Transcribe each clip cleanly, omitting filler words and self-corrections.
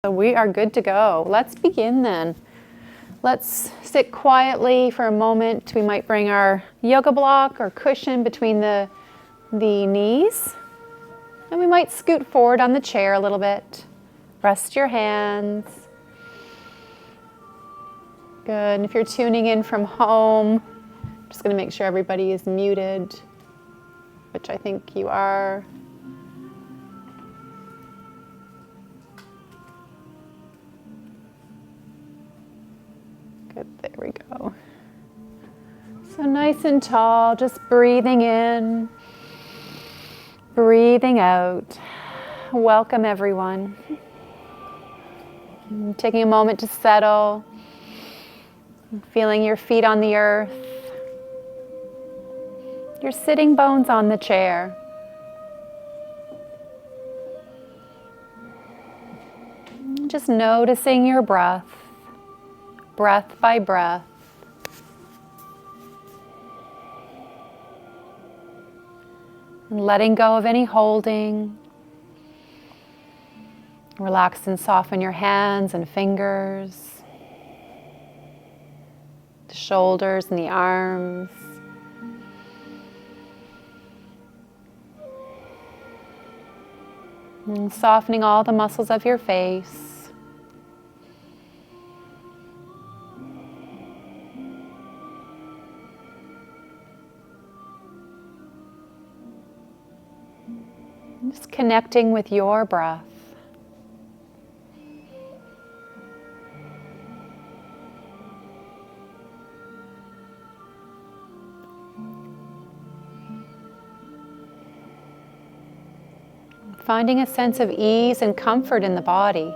So we are good to go. Let's begin then. Let's sit quietly for a moment. We might bring our yoga block or cushion between the knees. And we might scoot forward on the chair a little bit. Rest your hands. Good. And if you're tuning in from home, I'm just going to make sure everybody is muted, which I think you are. Good, there we go. So nice and tall, just breathing in, breathing out. Welcome everyone. Taking a moment to settle, feeling your feet on the earth, your sitting bones on the chair. Just noticing your breath, breath by breath. And letting go of any holding. Relax and soften your hands and fingers, the shoulders and the arms. And softening all the muscles of your face. Just connecting with your breath. Finding a sense of ease and comfort in the body.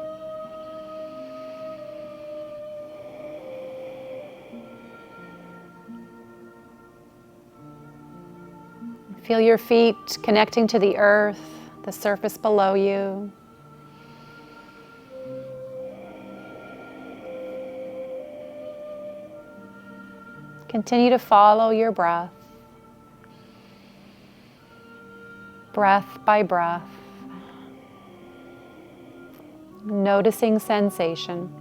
Feel your feet connecting to the earth, the surface below you. Continue to follow your breath, breath by breath. Noticing sensation.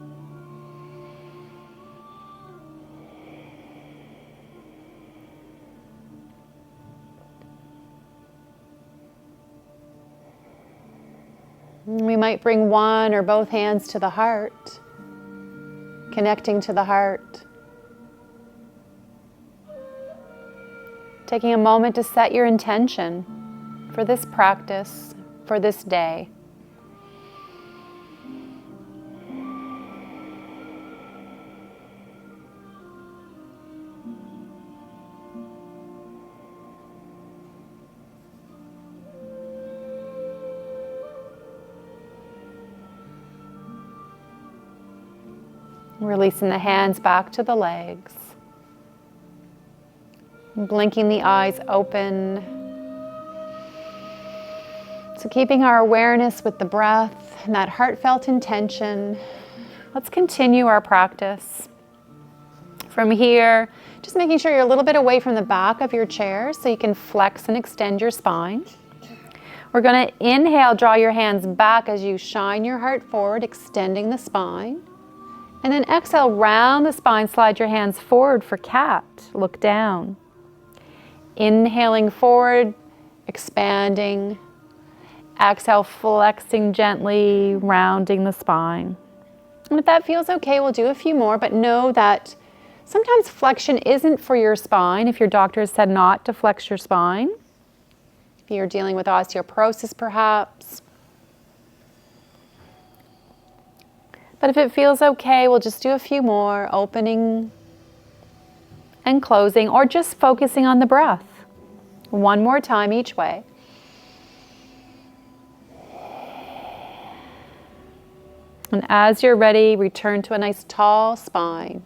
We might bring one or both hands to the heart, connecting to the heart. Taking a moment to set your intention for this practice, for this day. Releasing the hands back to the legs. Blinking the eyes open. So keeping our awareness with the breath and that heartfelt intention. Let's continue our practice. From here, just making sure you're a little bit away from the back of your chair so you can flex and extend your spine. We're going to inhale, draw your hands back as you shine your heart forward, extending the spine. And then exhale, round the spine, slide your hands forward for cat. Look down. Inhaling forward, expanding. Exhale, flexing gently, rounding the spine. And if that feels okay, we'll do a few more, but know that sometimes flexion isn't for your spine. If your doctor has said not to flex your spine, if you're dealing with osteoporosis perhaps. But if it feels okay, we'll just do a few more, opening and closing, or just focusing on the breath. One more time each way. And as you're ready, return to a nice tall spine,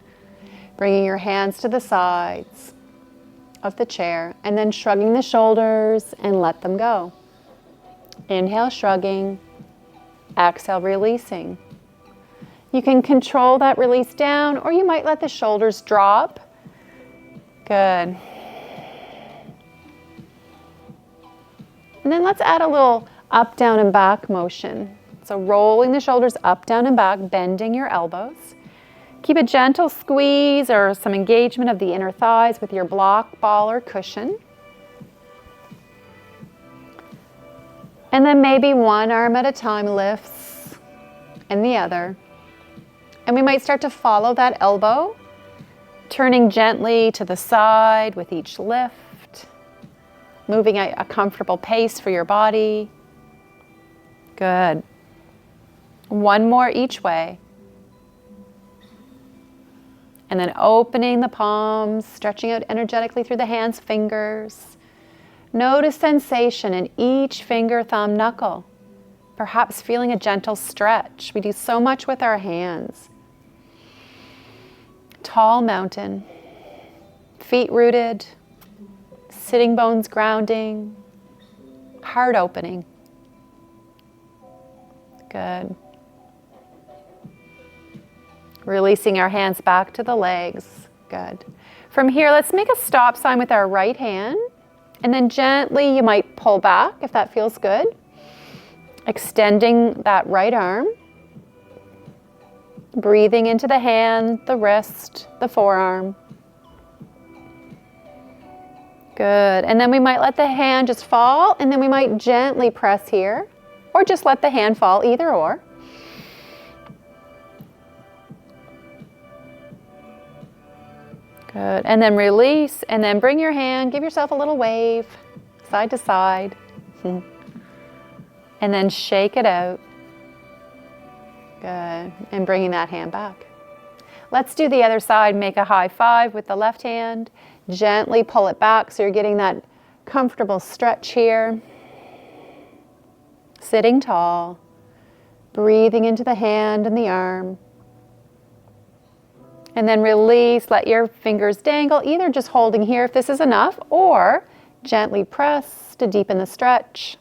bringing your hands to the sides of the chair, and then shrugging the shoulders and let them go. Inhale, shrugging. Exhale, releasing. You can control that release down, or you might let the shoulders drop. Good. And then let's add a little up, down, and back motion. So rolling the shoulders up, down, and back, bending your elbows. Keep a gentle squeeze or some engagement of the inner thighs with your block, ball, or cushion. And then maybe one arm at a time lifts and the other. And we might start to follow that elbow, turning gently to the side with each lift, moving at a comfortable pace for your body. Good. One more each way. And then opening the palms, stretching out energetically through the hands, fingers. Notice sensation in each finger, thumb, knuckle. Perhaps feeling a gentle stretch. We do so much with our hands. Tall mountain. Feet rooted. Sitting bones grounding. Heart opening. Good. Releasing our hands back to the legs. Good. From here, let's make a stop sign with our right hand. And then gently, you might pull back if that feels good. Extending that right arm. Breathing into the hand, the wrist, the forearm. Good. And then we might let the hand just fall, and then we might gently press here, or just let the hand fall, either or. Good. And then release, and then bring your hand, give yourself a little wave, side to side. And then shake it out. Good. And bringing that hand back. Let's do the other side. Make a high five with the left hand. Gently pull it back so you're getting that comfortable stretch here. Sitting tall. Breathing into the hand and the arm. And then release, let your fingers dangle, either just holding here if this is enough, or gently press to deepen the stretch.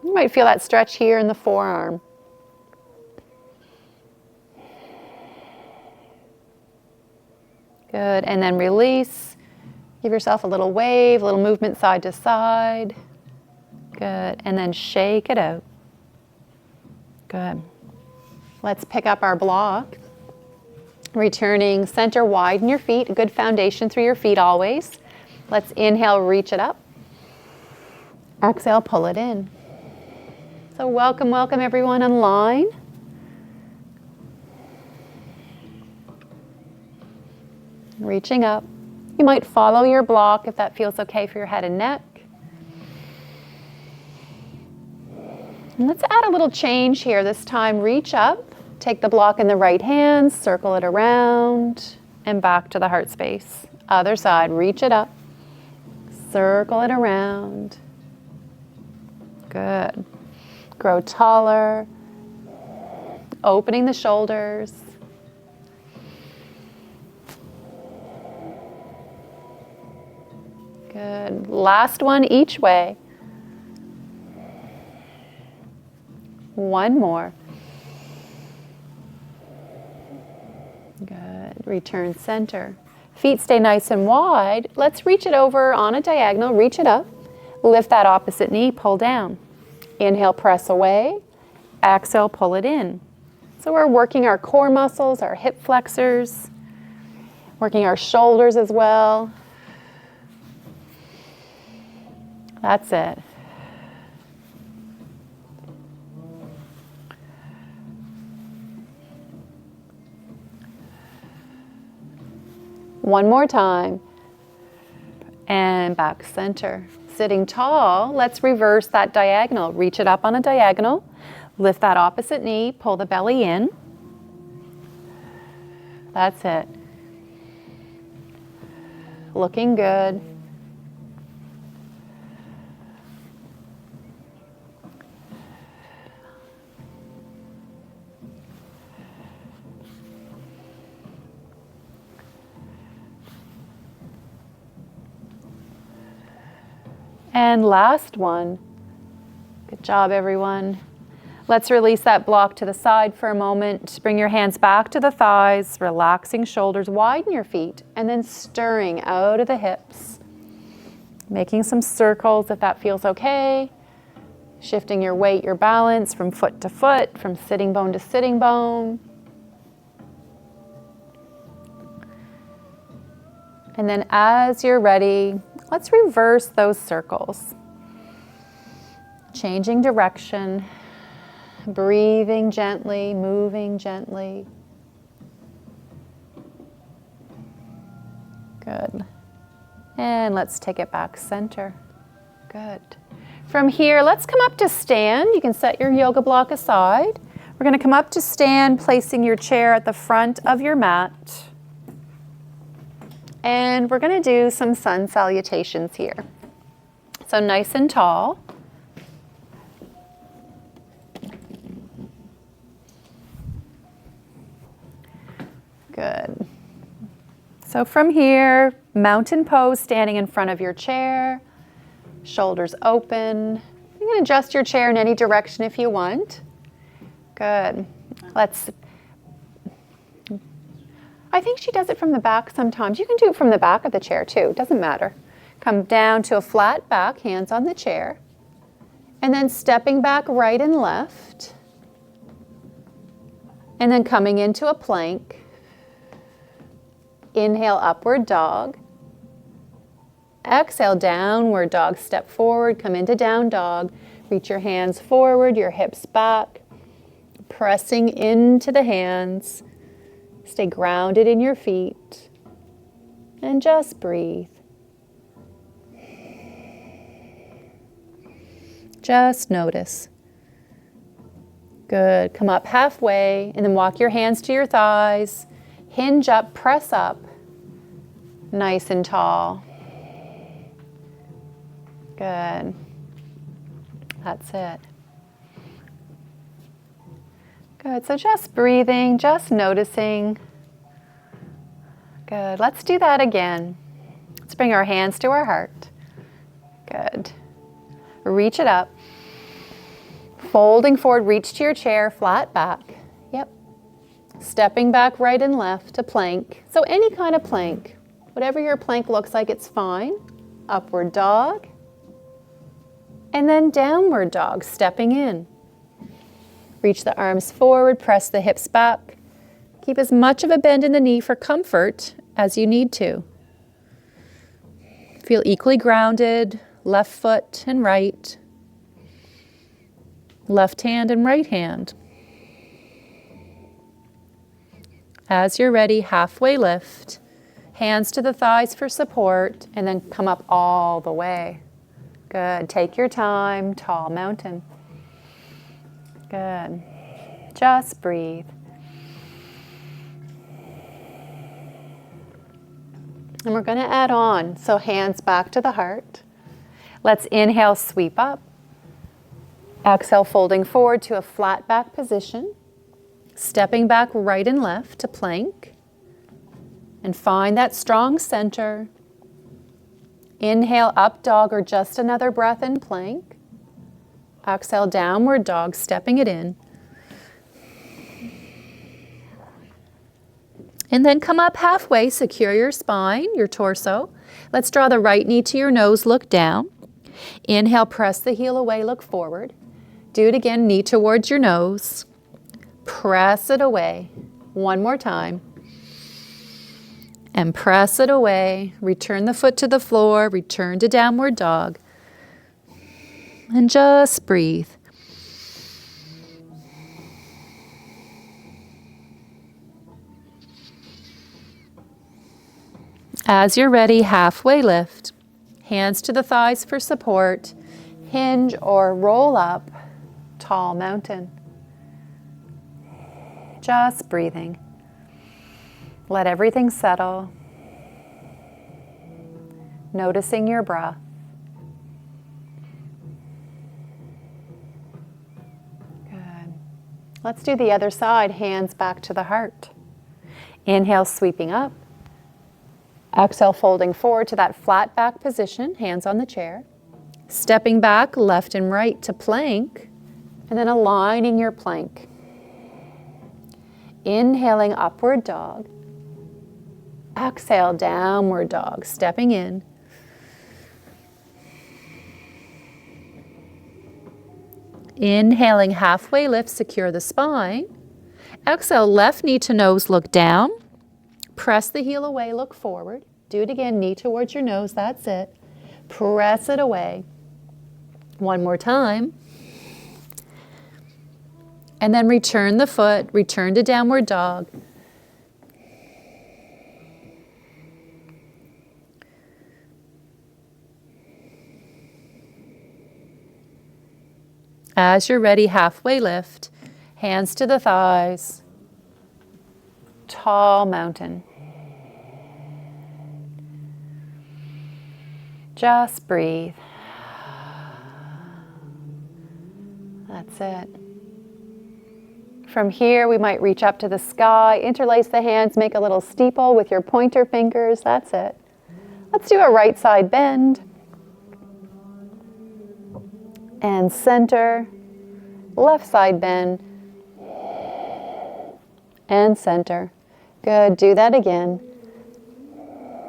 You might feel that stretch here in the forearm. Good, and then release. Give yourself a little wave, a little movement side to side. Good, and then shake it out. Good. Let's pick up our block. Returning center, widen your feet, a good foundation through your feet always. Let's inhale, reach it up. Exhale, pull it in. So welcome everyone online. Reaching up. You might follow your block if that feels okay for your head and neck. And let's add a little change here. This time, reach up. Take the block in the right hand, circle it around, and back to the heart space. Other side, reach it up, circle it around. Good. Grow taller, opening the shoulders. Good. Last one each way. One more. Good. Return center. Feet stay nice and wide. Let's reach it over on a diagonal. Reach it up. Lift that opposite knee. Pull down. Inhale, press away. Exhale, pull it in. So we're working our core muscles, our hip flexors, working our shoulders as well. That's it. One more time. And back center. Sitting tall, let's reverse that diagonal. Reach it up on a diagonal. Lift that opposite knee. Pull the belly in. That's it. Looking good. And last one. Good job, everyone. Let's release that block to the side for a moment. Bring your hands back to the thighs, relaxing shoulders, widen your feet, and then stirring out of the hips. Making some circles if that feels okay. Shifting your weight, your balance from foot to foot, from sitting bone to sitting bone. And then as you're ready, let's reverse those circles. Changing direction, breathing gently, moving gently. Good. And let's take it back center. Good. From here, let's come up to stand. You can set your yoga block aside. We're going to come up to stand, placing your chair at the front of your mat. And we're going to do some sun salutations here. So nice and tall. Good. So from here, mountain pose, standing in front of your chair, shoulders open. You can adjust your chair in any direction if you want. Good. I think she does it from the back sometimes. You can do it from the back of the chair too, it doesn't matter. Come down to a flat back, hands on the chair, and then stepping back right and left, and then coming into a plank. Inhale, upward dog. Exhale, downward dog. Step forward, come into down dog. Reach your hands forward, your hips back. Pressing into the hands. Stay grounded in your feet. And just breathe. Just notice. Good. Come up halfway and then walk your hands to your thighs. Hinge up, press up, nice and tall. Good. That's it. Good, so just breathing, just noticing. Good, let's do that again. Let's bring our hands to our heart. Good. Reach it up. Folding forward, reach to your chair, flat back. Yep. Stepping back right and left to plank. So any kind of plank. Whatever your plank looks like, it's fine. Upward dog. And then downward dog, stepping in. Reach the arms forward, press the hips back. Keep as much of a bend in the knee for comfort as you need to. Feel equally grounded, left foot and right. Left hand and right hand. As you're ready, halfway lift, hands to the thighs for support, and then come up all the way. Good. Take your time, tall mountain. Good. Just breathe. And we're going to add on. So hands back to the heart. Let's inhale, sweep up. Exhale, folding forward to a flat back position. Stepping back right and left to plank. And find that strong center. Inhale, up dog or just another breath in plank. Exhale, downward dog, stepping it in. And then come up halfway, secure your spine, your torso. Let's draw the right knee to your nose, look down. Inhale, press the heel away, look forward. Do it again, knee towards your nose. Press it away. One more time. And press it away. Return the foot to the floor, return to downward dog. And just breathe. As you're ready, halfway lift. Hands to the thighs for support. Hinge or roll up, tall mountain. Just breathing. Let everything settle. Noticing your breath. Good. Let's do the other side, hands back to the heart. Inhale, sweeping up. Exhale, folding forward to that flat back position, hands on the chair. Stepping back left and right to plank, and then aligning your plank. Inhaling, upward dog. Exhale, downward dog, stepping in. Inhaling, halfway lift, secure the spine. Exhale, left knee to nose, look down. Press the heel away, look forward. Do it again, knee towards your nose, that's it. Press it away. One more time. And then return the foot, return to downward dog. As you're ready, halfway lift, hands to the thighs, tall mountain. Just breathe. That's it. From here, we might reach up to the sky, interlace the hands, make a little steeple with your pointer fingers. That's it. Let's do a right side bend. And center. Left side bend. And center. Good. Do that again.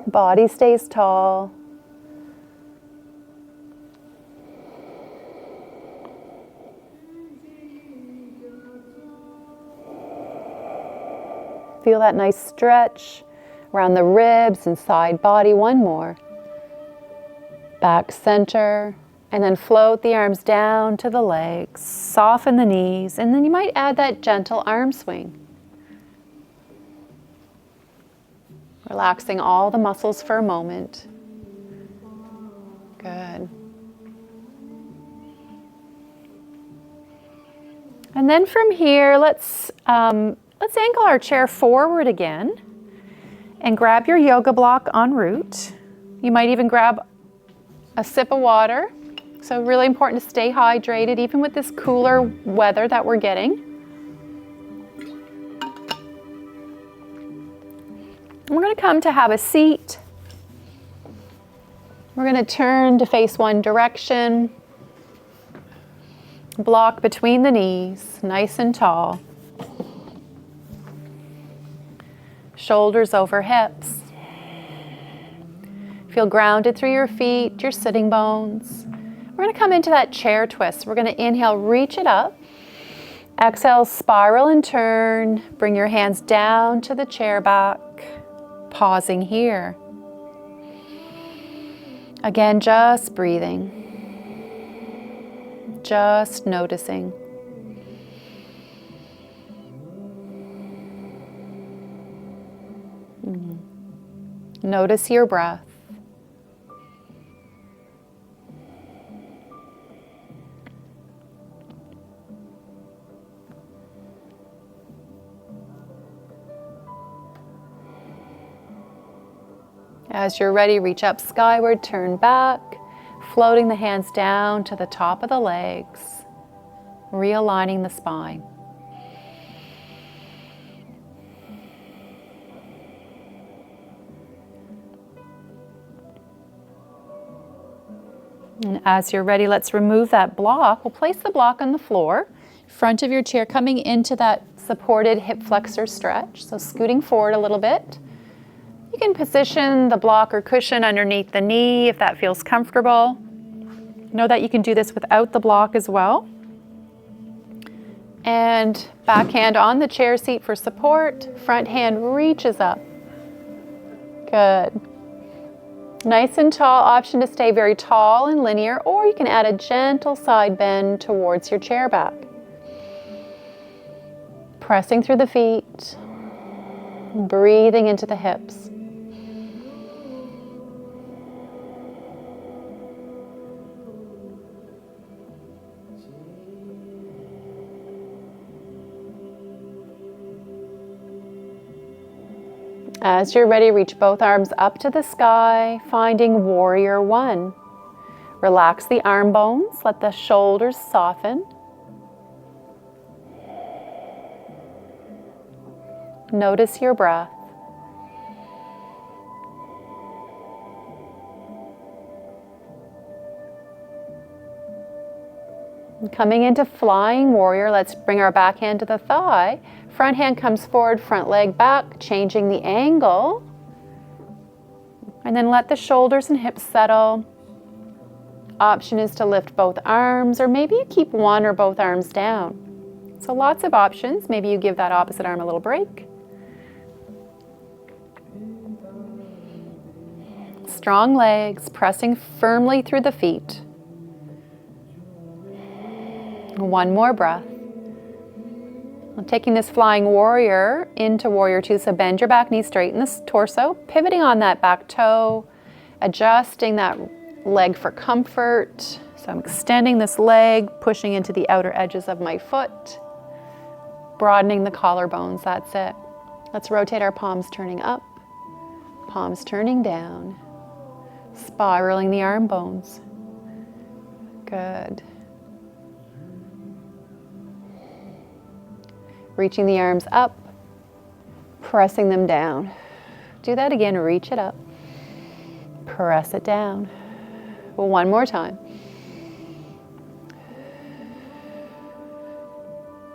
Body stays tall. Feel that nice stretch around the ribs and side body. One more. Back center. And then float the arms down to the legs. Soften the knees. And then you might add that gentle arm swing. Relaxing all the muscles for a moment. Good. And then from here, let's angle our chair forward again and grab your yoga block en route. You might even grab a sip of water. So really important to stay hydrated, even with this cooler weather that we're getting. We're going to come to have a seat. We're going to turn to face one direction. Block between the knees, nice and tall. Shoulders over hips. Feel grounded through your feet, your sitting bones. We're going to come into that chair twist. We're going to inhale, reach it up. Exhale, spiral and turn. Bring your hands down to the chair back. Pausing here. Again, just breathing. Just noticing. Notice your breath. As you're ready, reach up skyward, turn back, floating the hands down to the top of the legs, realigning the spine. And as you're ready, let's remove that block. We'll place the block on the floor, front of your chair, coming into that supported hip flexor stretch. So scooting forward a little bit. You can position the block or cushion underneath the knee if that feels comfortable. Know that you can do this without the block as well. And back hand on the chair seat for support. Front hand reaches up. Good. Nice and tall, option to stay very tall and linear, or you can add a gentle side bend towards your chair back. Pressing through the feet, breathing into the hips. As you're ready, reach both arms up to the sky, finding warrior one. Relax the arm bones, let the shoulders soften. Notice your breath. Coming into flying warrior, let's bring our back hand to the thigh. Front hand comes forward, front leg back, changing the angle. And then let the shoulders and hips settle. Option is to lift both arms, or maybe you keep one or both arms down. So lots of options. Maybe you give that opposite arm a little break. Strong legs, pressing firmly through the feet. One more breath. Taking this flying warrior into warrior two, so bend your back knee, straighten the torso, pivoting on that back toe, adjusting that leg for comfort. So I'm extending this leg, pushing into the outer edges of my foot, broadening the collarbones, that's it. Let's rotate our palms turning up, palms turning down, spiraling the arm bones. Good. Reaching the arms up, pressing them down. Do that again, reach it up, press it down. One more time.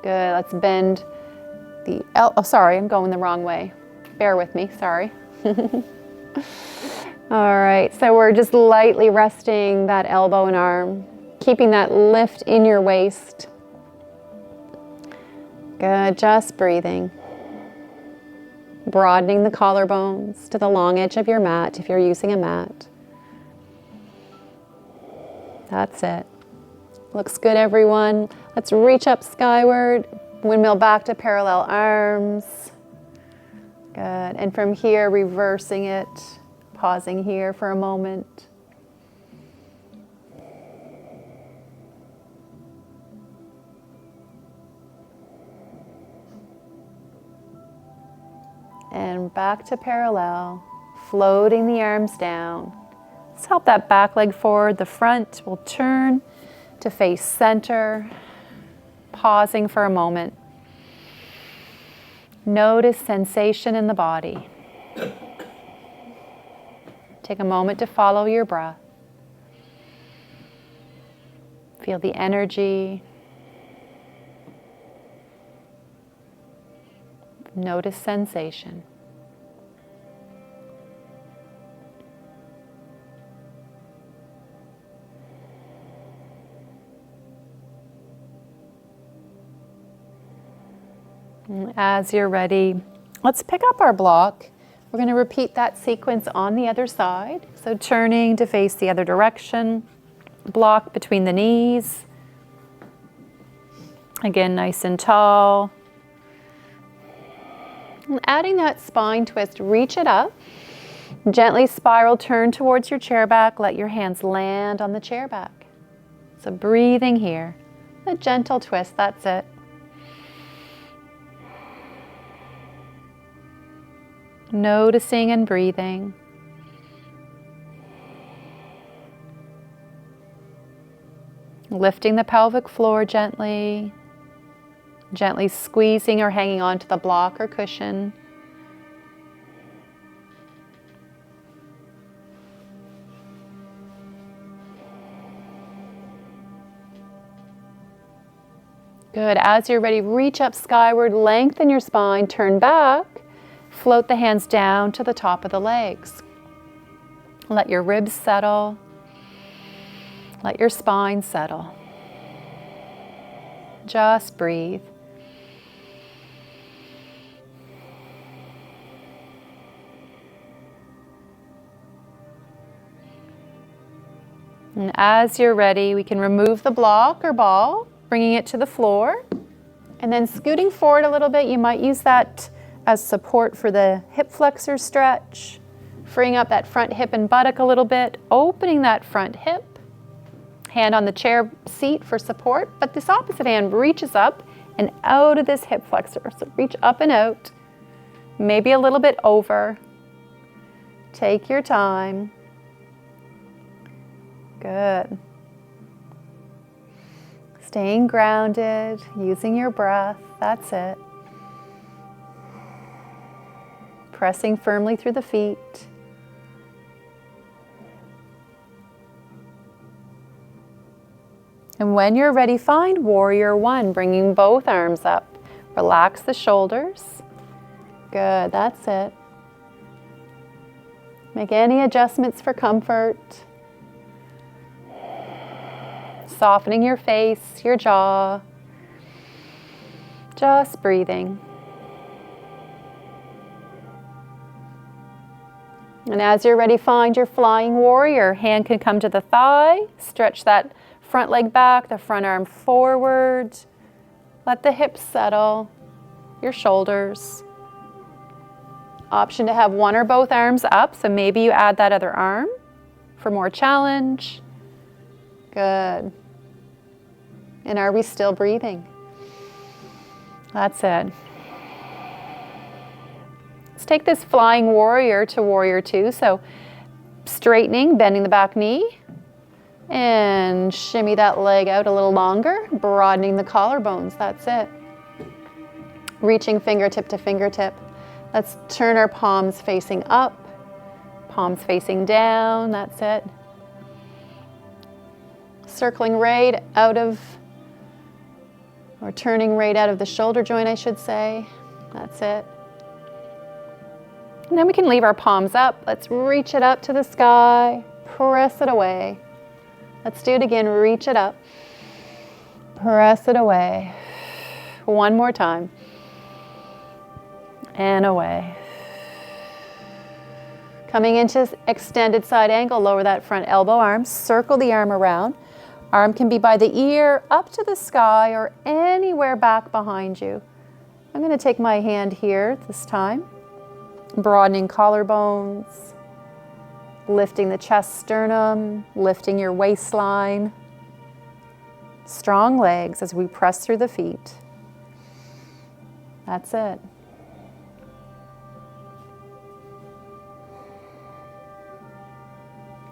Good, let's bend the oh, sorry, I'm going the wrong way. Bear with me, sorry. All right, so we're just lightly resting that elbow and arm, keeping that lift in your waist. Good, just breathing. Broadening the collarbones to the long edge of your mat if you're using a mat. That's it. Looks good, everyone. Let's reach up skyward, windmill back to parallel arms. Good, and from here, reversing it, pausing here for a moment. And back to parallel, floating the arms down. Let's help that back leg forward. The front will turn to face center, pausing for a moment. Notice sensation in the body. Take a moment to follow your breath. Feel the energy. Notice sensation. And as you're ready, let's pick up our block. We're going to repeat that sequence on the other side. So turning to face the other direction, block between the knees. Again, nice and tall. And adding that spine twist, reach it up. Gently spiral, turn towards your chair back. Let your hands land on the chair back. So breathing here. A gentle twist, that's it. Noticing and breathing. Lifting the pelvic floor gently. Gently squeezing or hanging onto the block or cushion. Good. As you're ready, reach up skyward, lengthen your spine, turn back, float the hands down to the top of the legs. Let your ribs settle. Let your spine settle. Just breathe. And as you're ready, we can remove the block or ball, bringing it to the floor, and then scooting forward a little bit. You might use that as support for the hip flexor stretch, freeing up that front hip and buttock a little bit, opening that front hip, hand on the chair seat for support, but this opposite hand reaches up and out of this hip flexor. So reach up and out, maybe a little bit over. Take your time. Good. Staying grounded, using your breath, that's it. Pressing firmly through the feet. And when you're ready, find warrior one, bringing both arms up. Relax the shoulders. Good, that's it. Make any adjustments for comfort. softening your face, your jaw. Just breathing. And as you're ready, find your flying warrior. Hand can come to the thigh. Stretch that front leg back, the front arm forward. Let the hips settle, your shoulders. Option to have one or both arms up, so maybe you add that other arm for more challenge. Good. And are we still breathing? That's it. Let's take this flying warrior to warrior two. So straightening, bending the back knee, and shimmy that leg out a little longer, broadening the collarbones. That's it. Reaching fingertip to fingertip. Let's turn our palms facing up, palms facing down. That's it. Circling right out of, or turning right out of the shoulder joint, I should say. That's it. And then we can leave our palms up. Let's reach it up to the sky, press it away. Let's do it again, reach it up, press it away. One more time. And away. Coming into extended side angle, lower that front elbow arm, circle the arm around. Arm can be by the ear, up to the sky, or anywhere back behind you. I'm going to take my hand here this time. Broadening collarbones, lifting the chest sternum, lifting your waistline. Strong legs as we press through the feet. That's it.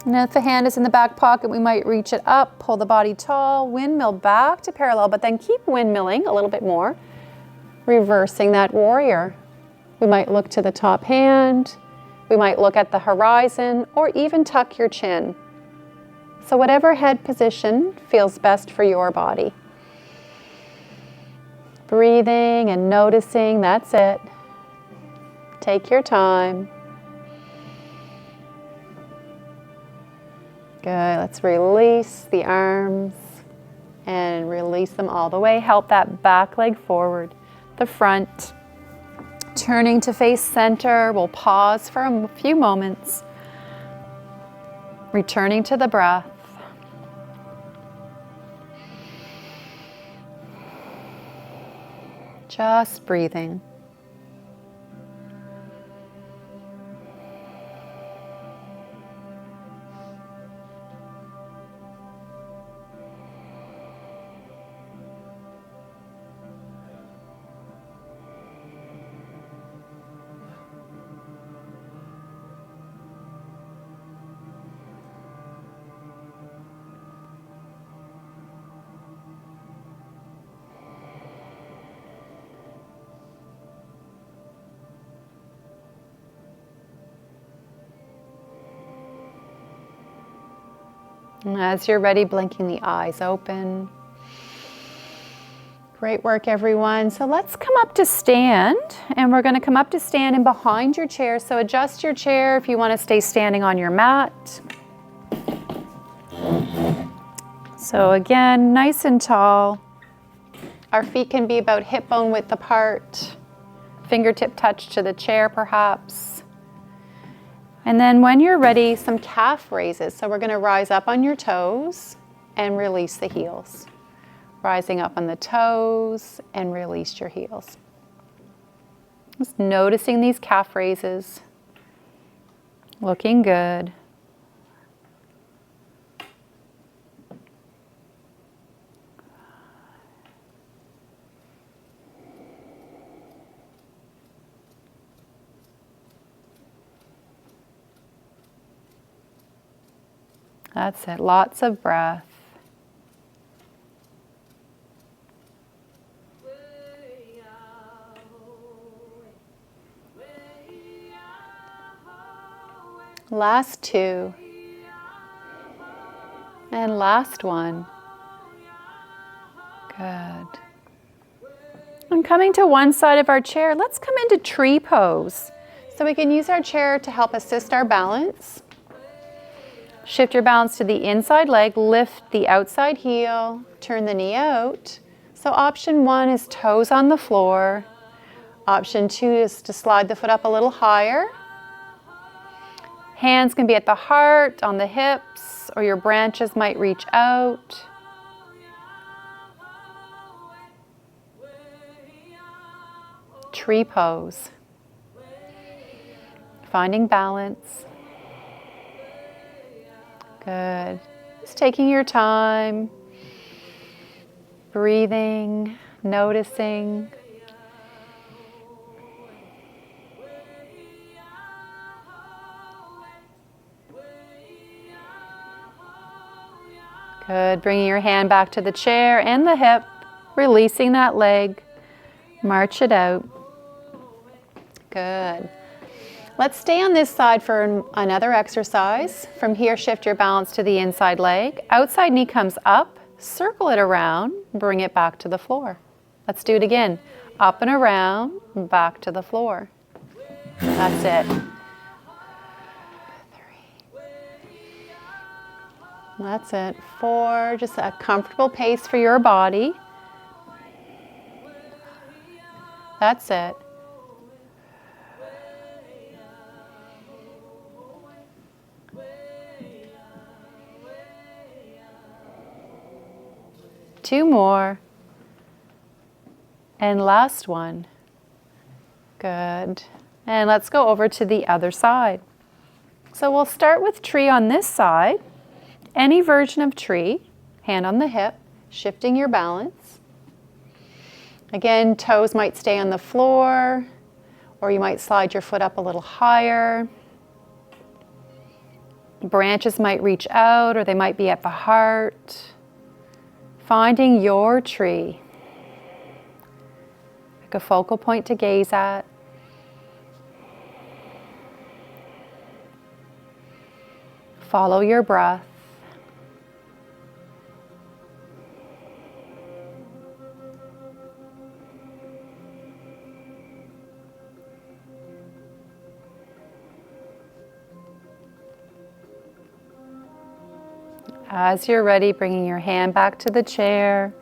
And if the hand is in the back pocket, we might reach it up, pull the body tall, windmill back to parallel, but then keep windmilling a little bit more, reversing that warrior. We might look to the top hand, we might look at the horizon, or even tuck your chin. So whatever head position feels best for your body. Breathing and noticing, that's it. Take your time. Good, let's release the arms and release them all the way. Help that back leg forward, the front. Turning to face center, we'll pause for a few moments. Returning to the breath. Just breathing. And as you're ready, blinking the eyes open. Great work, everyone. So let's come up to stand, and we're going to come up to stand and behind your chair. So adjust your chair if you want to stay standing on your mat. So again, nice and tall. Our feet can be about hip bone width apart. Fingertip touch to the chair, perhaps. And then when you're ready, some calf raises. So we're going to rise up on your toes and release the heels. Rising up on the toes and release your heels. Just noticing these calf raises. Looking good. That's it, lots of breath. Last two. And last one. Good. And coming to one side of our chair, let's come into tree pose. So we can use our chair to help assist our balance. Shift your balance to the inside leg, lift the outside heel, turn the knee out. So option 1 is toes on the floor. Option 2 is to slide the foot up a little higher. Hands can be at the heart, on the hips, or your branches might reach out. Tree pose. Finding balance. Good. Just taking your time, breathing, noticing. Good. Bringing your hand back to the chair and the hip, releasing that leg. March it out. Good. Let's stay on this side for another exercise. From here, shift your balance to the inside leg. Outside knee comes up, circle it around, bring it back to the floor. Let's do it again. Up and around, back to the floor. That's it. 3. That's it. 4, just a comfortable pace for your body. That's it. 2 more. And last one. Good. And let's go over to the other side. So we'll start with tree on this side. Any version of tree, hand on the hip, shifting your balance. Again, toes might stay on the floor, or you might slide your foot up a little higher. Branches might reach out, or they might be at the heart. Finding your tree, like a focal point to gaze at. Follow your breath. As you're ready, bringing your hand back to the chair,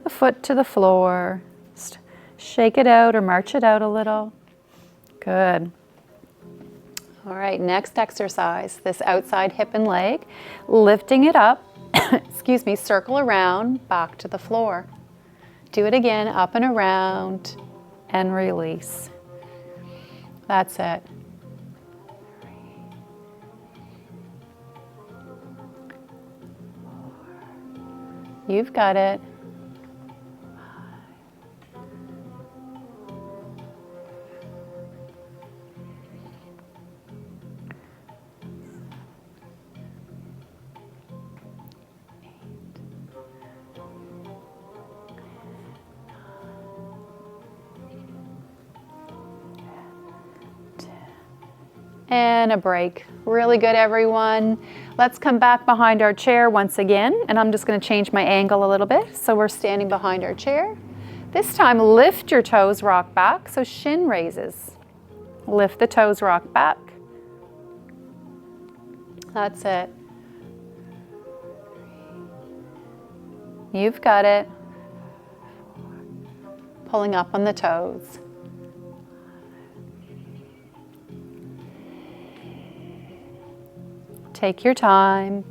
the foot to the floor. Just shake it out or march it out a little. Good. All right, next exercise, this outside hip and leg, lifting it up, excuse me, circle around, back to the floor. Do it again, up and around, and release. That's it. You've got it. 8. And a break. Really good, everyone. Let's come back behind our chair once again, and I'm just going to change my angle a little bit. So we're standing behind our chair. This time, lift your toes, rock back, so shin raises. Lift the toes, rock back. That's it. You've got it. Pulling up on the toes. Take your time.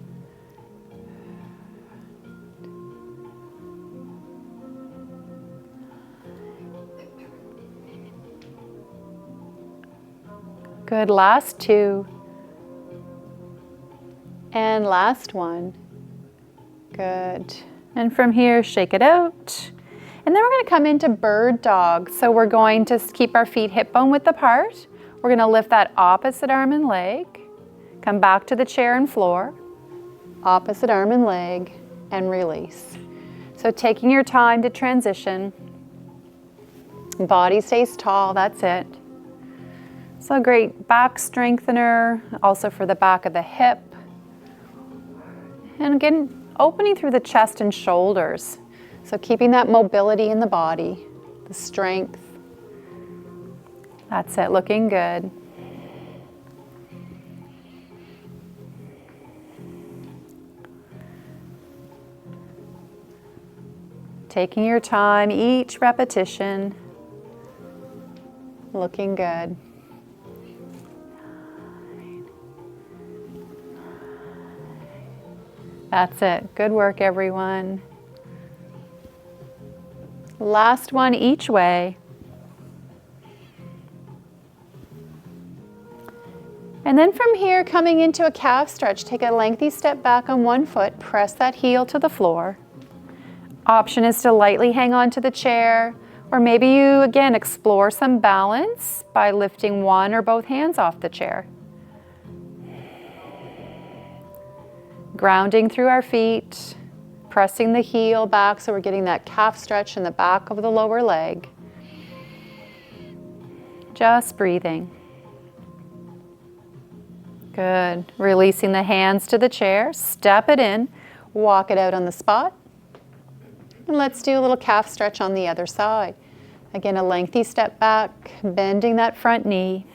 Good, last 2. And last 1. Good. And from here, shake it out. And then we're going to come into bird dog. So we're going to keep our feet hip bone width apart. We're going to lift that opposite arm and leg. Come back to the chair and floor, opposite arm and leg, and release. So taking your time to transition. Body stays tall, that's it. So great back strengthener, also for the back of the hip. And again, opening through the chest and shoulders. So keeping that mobility in the body, the strength. That's it, looking good. Taking your time, each repetition. Looking good. That's it. Good work, everyone. Last one each way. And then from here, coming into a calf stretch, take a lengthy step back on one foot, press that heel to the floor. Option is to lightly hang on to the chair, or maybe you, again, explore some balance by lifting one or both hands off the chair. Grounding through our feet, pressing the heel back so we're getting that calf stretch in the back of the lower leg. Just breathing. Good. Releasing the hands to the chair, step it in, walk it out on the spot. And let's do a little calf stretch on the other side. Again, a lengthy step back, bending that front knee.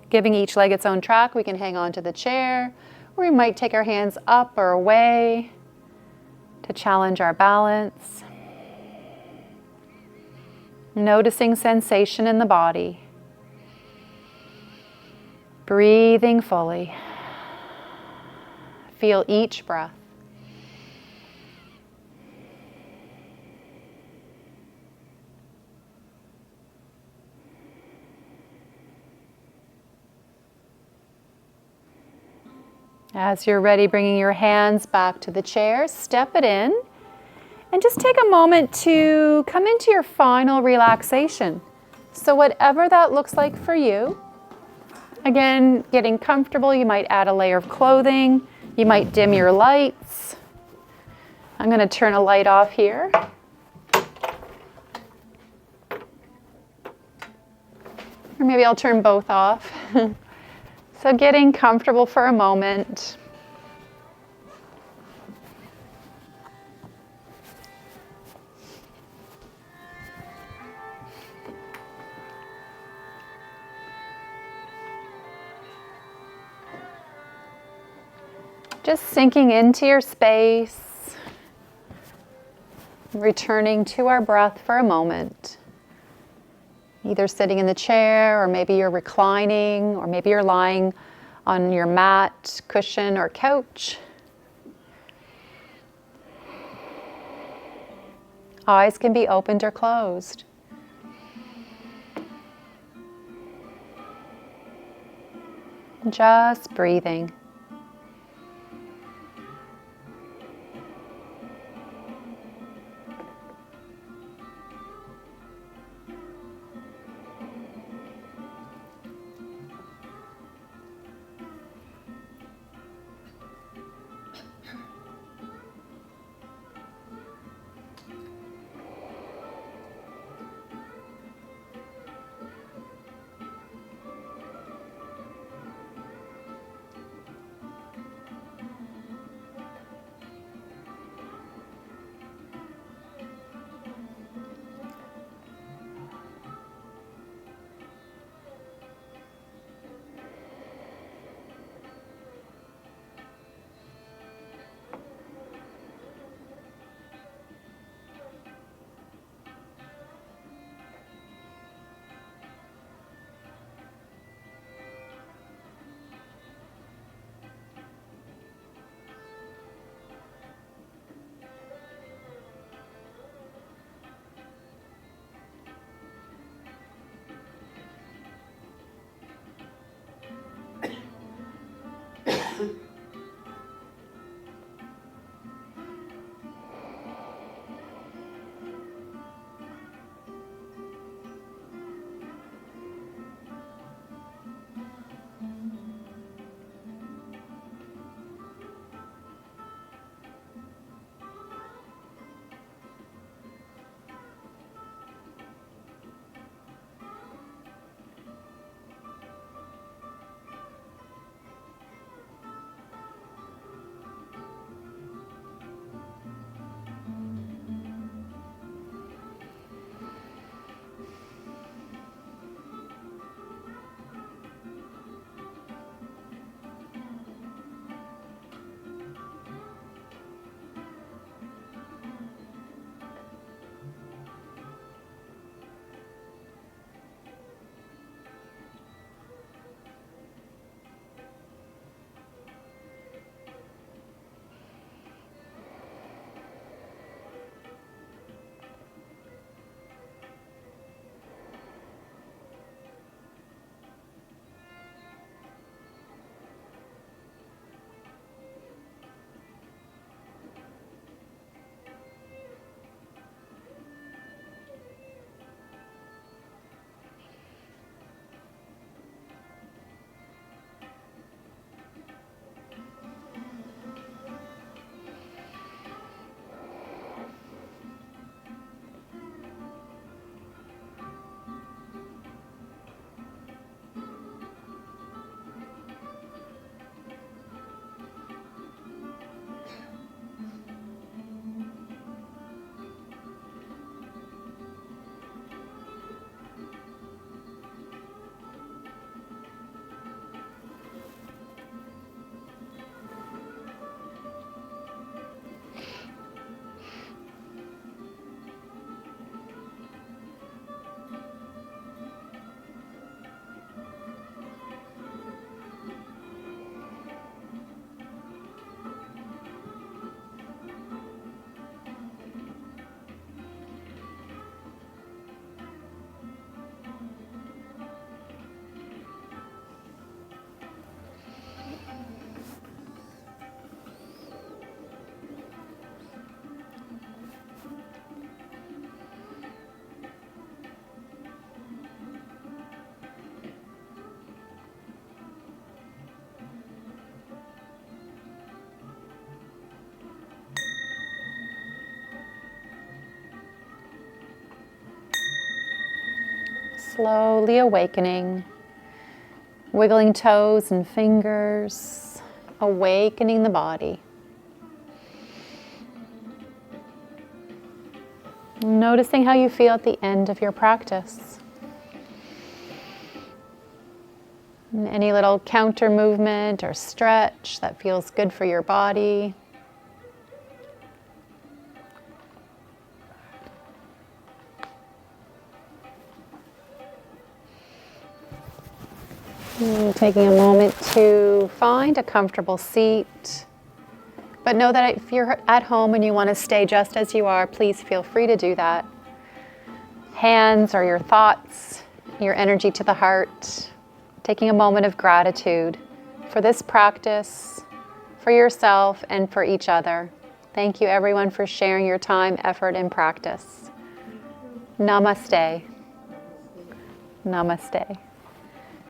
Giving each leg its own track, we can hang on to the chair, or we might take our hands up or away to challenge our balance. Noticing sensation in the body. Breathing fully. Feel each breath. As you're ready, bringing your hands back to the chair, step it in, and just take a moment to come into your final relaxation. So whatever that looks like for you. Again, getting comfortable, you might add a layer of clothing, you might dim your lights. I'm going to turn a light off here. Or maybe I'll turn both off. So getting comfortable for a moment. Just sinking into your space, returning to our breath for a moment. Either sitting in the chair, or maybe you're reclining, or maybe you're lying on your mat, cushion, or couch. Eyes can be opened or closed. Just breathing. slowly awakening, wiggling toes and fingers, awakening the body. Noticing how you feel at the end of your practice. And any little counter movement or stretch that feels good for your body. And taking a moment to find a comfortable seat. But know that if you're at home and you want to stay just as you are, please feel free to do that. Hands or your thoughts, your energy to the heart. Taking a moment of gratitude for this practice, for yourself, and for each other. Thank you, everyone, for sharing your time, effort, and practice. Namaste. Namaste.